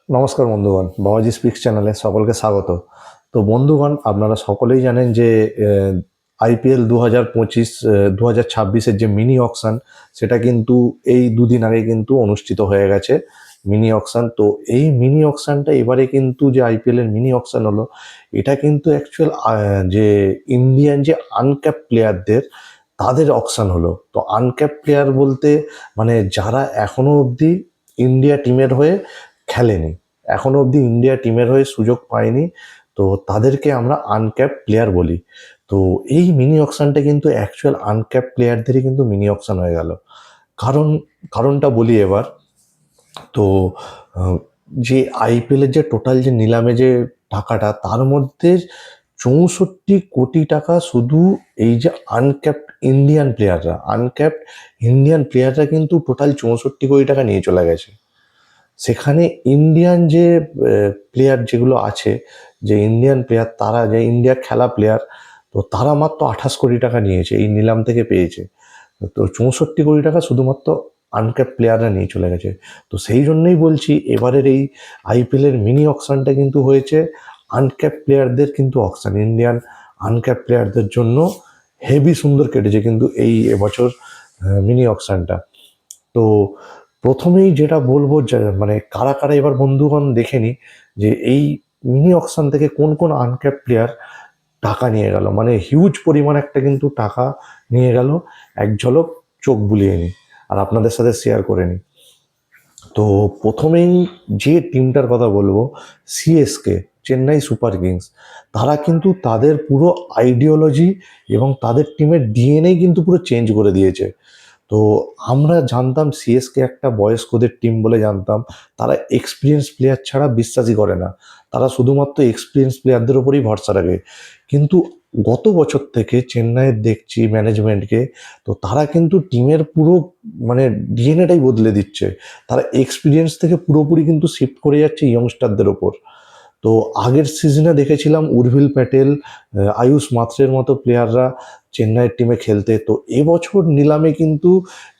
নমস্কার বন্ধুগণ, বাবাজি স্পিক্স চ্যানেলে সকলকে স্বাগত। তো বন্ধুগণ, আপনারা সকলেই জানেন যে আইপিএল 2025 2026-এর যে মিনি অকশন, সেটা কিন্তু এই দুদিন আগে কিন্তু অনুষ্ঠিত হয়ে গেছে মিনি অকশন। তো এই মিনি অকশনটা এবারে কিন্তু যে আইপিএল এর মিনি অকশন হলো, এটা কিন্তু অ্যাকচুয়াল যে ইন্ডিয়ান যে আনক্যাপ প্লেয়ারদের তাদের অকশন হলো। তো আনক্যাপ প্লেয়ার বলতে মানে যারা এখনো অবধি ইন্ডিয়া টিমের হয়ে খেলেনি, এখনো অবধি ইন্ডিয়া টিমের হয়ে সুযোগ পায়নি, তো তাদেরকে আমরা আনক্যাপ প্লেয়ার বলি। তো এই মিনি অকশনটা কিন্তু অ্যাকচুয়াল আনক্যাপ প্লেয়ারদেরই কিন্তু মিনি অকশন হয়ে গেল। কারণ কারণটা বলি এবার। তো আহ, যে আইপিএলের যে টোটাল যে নিলামে যে টাকাটা, তার মধ্যে 64 কোটি টাকা শুধু এই যে আনক্যাপড ইন্ডিয়ান প্লেয়াররা কিন্তু টোটাল 64 কোটি টাকা নিয়ে চলে গেছে। সেখানে ইন্ডিয়ান যে প্লেয়ার যেগুলো আছে, যে ইন্ডিয়ান প্লেয়ার, তারা যে ইন্ডিয়ার খেলা প্লেয়ার, তো তারা মাত্র 28 কোটি টাকা নিয়েছে, এই নিলাম থেকে পেয়েছে। তো 64 কোটি টাকা শুধুমাত্র আনক্যাপ প্লেয়াররা নিয়ে চলে গেছে। তো সেই জন্যই বলছি, এবারের এই আইপিএলের মিনি অকশনটা কিন্তু হয়েছে আনক্যাপ প্লেয়ারদের কিন্তু অকশন, ইন্ডিয়ান আনক্যাপ প্লেয়ারদের জন্য হেভি সুন্দর কেটেছে কিন্তু এই এবছর মিনি অকশনটা। তো প্রথমেই যেটা বলবো, যে মানে কারা কারা এবার বন্ধুগণ দেখে নি যে এই মিনি অকশন থেকে কোন কোন আনক্যাপ প্লেয়ার টাকা নিয়ে গেল, মানে হিউজ পরিমাণ একটা কিন্তু টাকা নিয়ে গেল। এক ঝলক চোখ বুলিয়ে নি আর আপনাদের সাথে শেয়ার করে নি। তো প্রথমেই যে টিমটার কথা বলবো, সিএসকে, চেন্নাই সুপার কিংস। তারা কিন্তু তাদের পুরো আইডিওলজি এবং তাদের টিমের ডিএনএ কিন্তু পুরো চেঞ্জ করে দিয়েছে। তো আমরা জানতাম সিএসকে একটা বয়স্কদের টিম বলে জানতাম, তারা এক্সপিরিয়েন্স প্লেয়ার ছাড়া বিশ্বাসই করে না, তারা শুধুমাত্র এক্সপিরিয়েন্স প্লেয়ারদের ওপরই ভরসা রাখে। কিন্তু গত বছর থেকে চেন্নাইয়ের দেখছি ম্যানেজমেন্টকে, তো তারা কিন্তু টিমের পুরো মানে ডিএনএটাই বদলে দিচ্ছে। তারা এক্সপিরিয়েন্স থেকে পুরোপুরি কিন্তু শিফট করে যাচ্ছে ইয়ংস্টারদের ওপর। তো আগের সিজনে দেখেছিলাম উর্ভিল প্যাটেল, আয়ুষ মাত্রের মতো প্লেয়াররা চেন্নাইয়ের টিমে খেলতে। তো এবছর নিলামে কিন্তু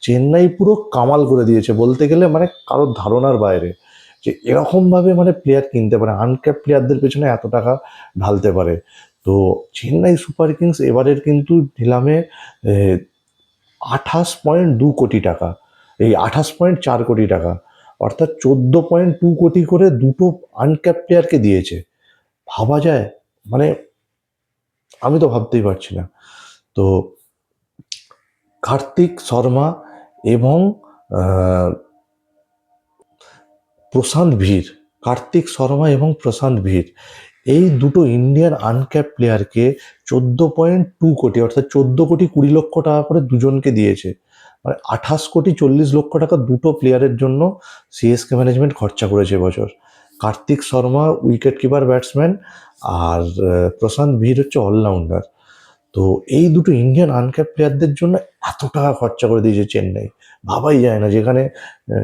চেন্নাই পুরো কামাল করে দিয়েছে বলতে গেলে, মানে কারোর ধারণার বাইরে যে এরকমভাবে মানে প্লেয়ার কিনতে পারে, আনক্যাপ প্লেয়ারদের পেছনে এত টাকা ঢালতে পারে। তো চেন্নাই সুপার কিংস এবারের কিন্তু নিলামে 28.2 কোটি টাকা, এই 28.4 কোটি টাকা, অর্থাৎ 14.2 কোটি করে দুটো আনক্যাপ প্লেয়ারকে দিয়েছে। ভাবা যায়? মানে আমি তো ভাবতেই পারছি না। তো কার্তিক শর্মা এবং আহ, প্রশান্ত ভীর, কার্তিক শর্মা এবং প্রশান্ত ভীর, এই দুটো ইন্ডিয়ান আনক্যাপ প্লেয়ারকে 14.2 কোটি, অর্থাৎ 14 কোটি 20 লক্ষ টাকা করে দুজনকে দিয়েছে। মানে 28 কোটি 40 লক্ষ টাকা দুটো প্লেয়ারের জন্য সিএসকে ম্যানেজমেন্ট খরচা করেছে এবছর। Kartik Sharma wicket keeper batsman, আর প্রশান্ত ভীর হচ্ছে অলরাউন্ডার। তো এই দুটো ইন্ডিয়ান আনক্যাপ প্লেয়ারদের জন্য এত টাকা খরচা করে দিয়েছে চেন্নাই, ভাবাই যায় না। যেখানে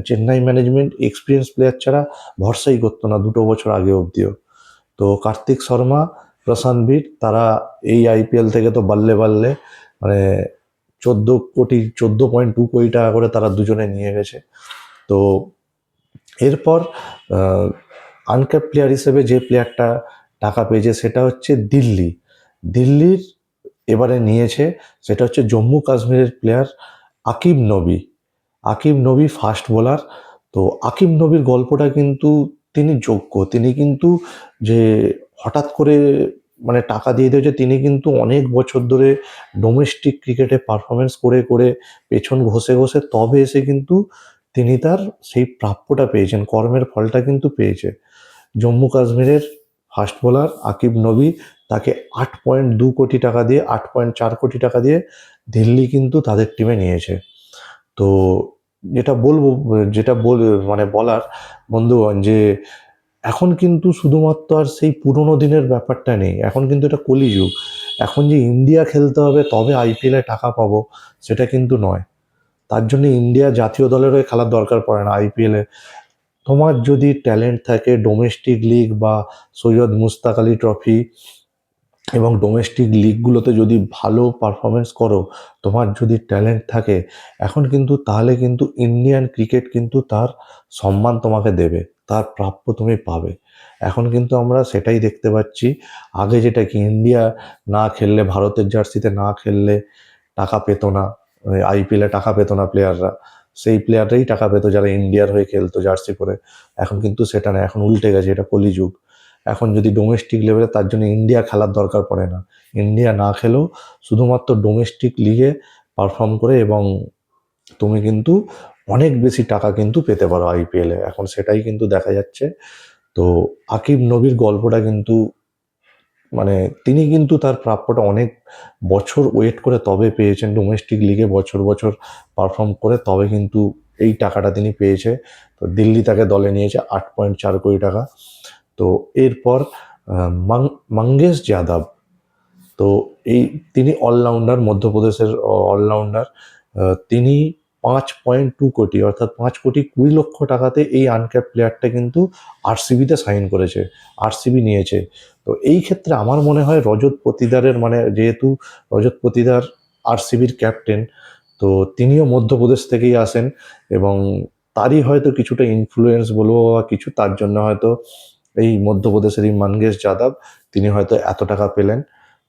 চেন্নাই ম্যানেজমেন্ট এক্সপিরিয়েন্স প্লেয়ার ছাড়া ভরসাই করতো না 2 বছর আগে অবধিও। তো কার্তিক শর্মা, প্রশান্ত বীর, তারা এই আইপিএল থেকে তো বাল্লে বাল্লে মানে 14.2 কোটি টাকা করে তারা দুজনে নিয়ে গেছে। তো এরপর আনক্যাপ প্লেয়ার হিসেবে যে প্লেয়ারটা টাকা পেয়েছে সেটা হচ্ছে দিল্লির এবারে নিয়েছে, সেটা হচ্ছে জম্মু কাশ্মীরের প্লেয়ার আকিব নবী ফাস্ট বোলার। তো আকিব নবীর গল্পটা কিন্তু, তিনি যোগ্য, তিনি কিন্তু যে হঠাৎ করে মানে টাকা দিয়ে দিয়েছে, তিনি কিন্তু অনেক বছর ধরে ডোমেস্টিক ক্রিকেটে পারফরমেন্স করে করে পেছন ঘষে ঘষে তবে এসে কিন্তু তিনি তার সেই প্রাপ্যটা পেয়েছেন, কর্মের ফলটা কিন্তু পেয়েছে। জম্মু কাশ্মীরের ফাস্ট বোলার আকিব নবী, তাকে 8.2 কোটি টাকা দিয়ে, 8.4 কোটি টাকা দিয়ে দিল্লি কিন্তু তাদের টিমে নিয়েছে। তো যেটা বলবো, যেটা বল মানে বলার বন্ধুগণ, যে এখন কিন্তু শুধুমাত্র আর সেই পুরোনো দিনের ব্যাপারটা নেই, এখন কিন্তু এটা কলিযুগ। এখন যে ইন্ডিয়া খেলতে হবে তবে আইপিএলে টাকা পাবো, সেটা কিন্তু নয়। তার জন্য ইন্ডিয়া জাতীয় দলের হয়ে খেলার দরকার পড়ে না আইপিএলে। তোমার যদি ট্যালেন্ট থাকে ডোমেস্টিক লিগ বা সৈয়দ মুস্তাক আলী ট্রফি এবং ডোমেস্টিক লিগগুলোতে যদি ভালো পারফরমেন্স করো, তোমার যদি ট্যালেন্ট থাকে, এখন কিন্তু তাহলে কিন্তু ইন্ডিয়ান ক্রিকেট কিন্তু তার সম্মান তোমাকে দেবে। তার প্রাপ্য তুমি পাবে। এখন কিন্তু আমরা সেটাই দেখতে পাচ্ছি। আগে যেটা কি ইন্ডিয়া না খেললে, ভারতের জার্সিতে না খেললে টাকা পেত না, আইপিএলে টাকা পেত না প্লেয়াররা। সেই প্লেয়াররাই টাকা পেত যারা ইন্ডিয়ার হয়ে খেলতো জার্সি পরে। এখন কিন্তু সেটা না, এখন উল্টে গেছে, এটা কলিযুগ। এখন যদি ডোমেস্টিক লেভেলে, তার জন্য ইন্ডিয়া খেলার দরকার পড়ে না। ইন্ডিয়া না খেলেও শুধুমাত্র ডোমেস্টিক লিগে পারফর্ম করে এবং তুমি কিন্তু অনেক বেশি টাকা কিন্তু পেতে পারো আইপিএলে। এখন সেটাই কিন্তু দেখা যাচ্ছে। তো আকিব নবীর গল্পটা কিন্তু মানে তিনি কিন্তু তার প্রাপ্যটা অনেক বছর ওয়েট করে তবে পেয়েছেন। ডোমেস্টিক লিগে বছর বছর পারফর্ম করে তবে কিন্তু এই টাকাটা তিনি পেয়েছে। তো দিল্লি তাকে দলে নিয়েছে 8.4 কোটি টাকা। তো এরপর মঙ্গেশ যাদব, তো এই তিনি অলরাউন্ডার, মধ্যপ্রদেশের অলরাউন্ডার। তিনি 5.2 কোটি, অর্থাৎ 5,20,00,000 টাকাতে এই আনক্যাপ প্লেয়ারটা কিন্তু আরসিবিতে সাইন করেছে, আরসিবি নিয়েছে। তো এই ক্ষেত্রে আমার মনে হয় রজত পতিদারের, মানে যেহেতু রজত পতিদার আরসিবির ক্যাপ্টেন, তো তিনিও মধ্যপ্রদেশ থেকেই আসেন এবং তারই হয়তো কিছুটা ইনফ্লুয়েন্স বলবো বা কিছু, তার জন্য হয়তো এই মধ্যপ্রদেশের এই মঙ্গেশ যাদব তিনি হয়তো এত টাকা পেলেন।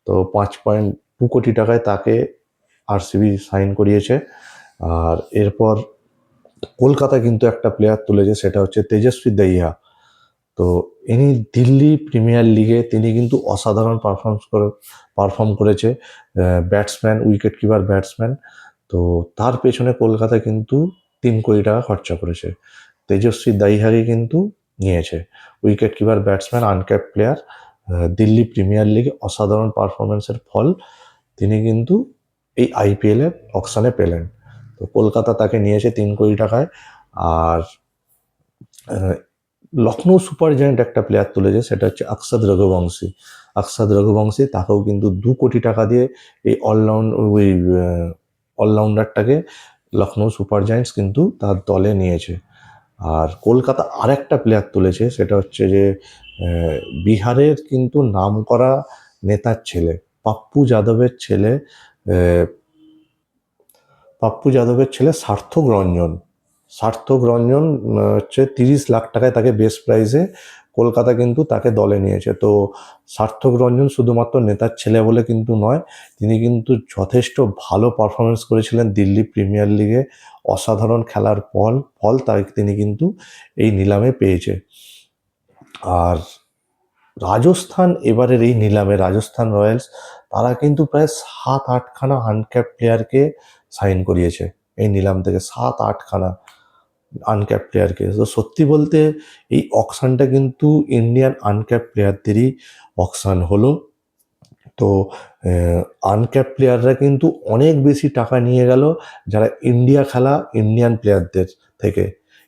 তো 5.2 কোটি টাকায় তাকে আরসিবি সাইন করিয়েছে। আর এরপর কলকাতা কিন্তু একটা প্লেয়ার তুলেছে, সেটা হচ্ছে তেজস্বী দহিয়া। তো ইনি দিল্লি প্রিমিয়ার লিগে তিনি কিন্তু অসাধারণ পারফর্ম করেছে। Batsman, wicket keeper batsman. তো তার পেছনে কলকাতা কিন্তু 3 কোটি টাকা খরচা করেছে। তেজস্বী দাহিয়াকে কিন্তু নিয়েছে, wicket keeper batsman, uncapped player, Delhi premier লিগে অসাধারণ পারফরমেন্সের ফল তিনি কিন্তু এই আইপিএলে অকশনে পেলেন। তো কলকাতা তাকে নিয়েছে 3 কোটি টাকায়। আর লখনৌ সুপার জায়ান্ট একটা প্লেয়ার তুলেছে, সেটা হচ্ছে আকসাদ রঘুবংশী। আকসাদ রঘুবংশী তাকেও কিন্তু 2 কোটি টাকা দিয়ে এই অলরাউন্ডারটাকে লখনৌ সুপার জায়ান্টস কিন্তু তার দলে নিয়েছে। আর কলকাতা আরেকটা প্লেয়ার তুলেছে, সেটা হচ্ছে যে বিহারের কিন্তু নামকরা নেতার ছেলে, পাপ্পু যাদবের ছেলে, সার্থক রঞ্জন। সার্থক রঞ্জন হচ্ছে 30 লাখ টাকায় তাকে বেস্ট প্রাইসে কলকাতা কিন্তু তাকে দলে নিয়েছে। তো সার্থক রঞ্জন শুধুমাত্র নেতার ছেলে বলে কিন্তু নয়, তিনি কিন্তু যথেষ্ট ভালো পারফরমেন্স করেছিলেন দিল্লি প্রিমিয়ার লিগে। অসাধারণ খেলার ফল তাই তিনি কিন্তু এই নিলামে পেয়েছে। আর রাজস্থান, এবারের এই নিলামে রাজস্থান রয়্যালস তারা কিন্তু প্রায় 7-8খানা আনক্যাপ প্লেয়ারকে সাইন করিয়েছে এই নিলাম থেকে। 7-8খানা আনক্যাপ প্লেয়ারকে। তো সত্যি বলতে এই অকশনটা কিন্তু ইন্ডিয়ান আনক্যাপ প্লেয়ারদেরই অকশন হলো। তো আনক্যাপ প্লেয়াররা কিন্তু অনেক বেশি টাকা নিয়ে গেল যারা ইন্ডিয়া খেলা ইন্ডিয়ান প্লেয়ারদের থেকে।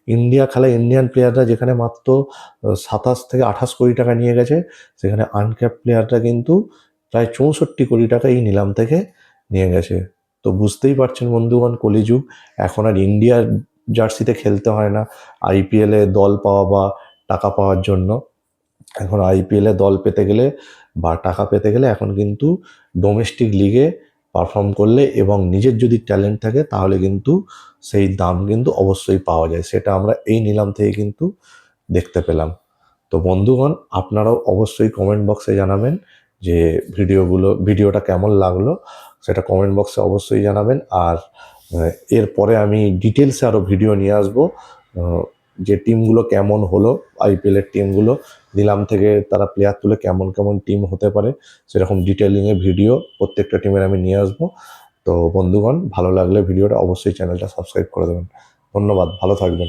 ইন্ডিয়ান প্লেয়াররা যেখানে মাত্র 27 থেকে 28 কোটি টাকা নিয়ে গেছে, সেখানে আনক্যাপ প্লেয়াররা কিন্তু প্রায় 64 কোটি টাকা এই নিলাম থেকে নিয়ে গেছে। তো বুঝতেই পারছেন বন্ধুগণ, কলিযুগ। এখন আর ইন্ডিয়ার জার্সিতে খেলতে হয় না আইপিএলে দল পাওয়া বা টাকা পাওয়ার জন্য। এখন আইপিএলে দল পেতে গেলে বা টাকা পেতে গেলে এখন কিন্তু ডোমেস্টিক লিগে পারফর্ম করলে এবং নিজের যদি ট্যালেন্ট থাকে তাহলে কিন্তু সেই দাম কিন্তু অবশ্যই পাওয়া যায়। সেটা আমরা এই নিলাম থেকে কিন্তু দেখতে পেলাম। তো বন্ধুগণ, আপনারাও অবশ্যই কমেন্ট বক্সে জানাবেন যে ভিডিওটা কেমন লাগলো, সেটা কমেন্ট বক্সে অবশ্যই জানাবেন। আর এরপরে আমি ডিটেলসে আরও ভিডিও নিয়ে আসবো, যে টিমগুলো কেমন হলো, আইপিএলের টিমগুলো নিলাম থেকে তারা প্লেয়ার তুলে কেমন কেমন টিম হতে পারে, সেরকম ডিটেলিংয়ে ভিডিও প্রত্যেকটা টিমের আমি নিয়ে আসবো। তো বন্ধুগণ, ভালো লাগলে ভিডিওটা অবশ্যই চ্যানেলটা সাবস্ক্রাইব করে দেবেন। ধন্যবাদ, ভালো থাকবেন।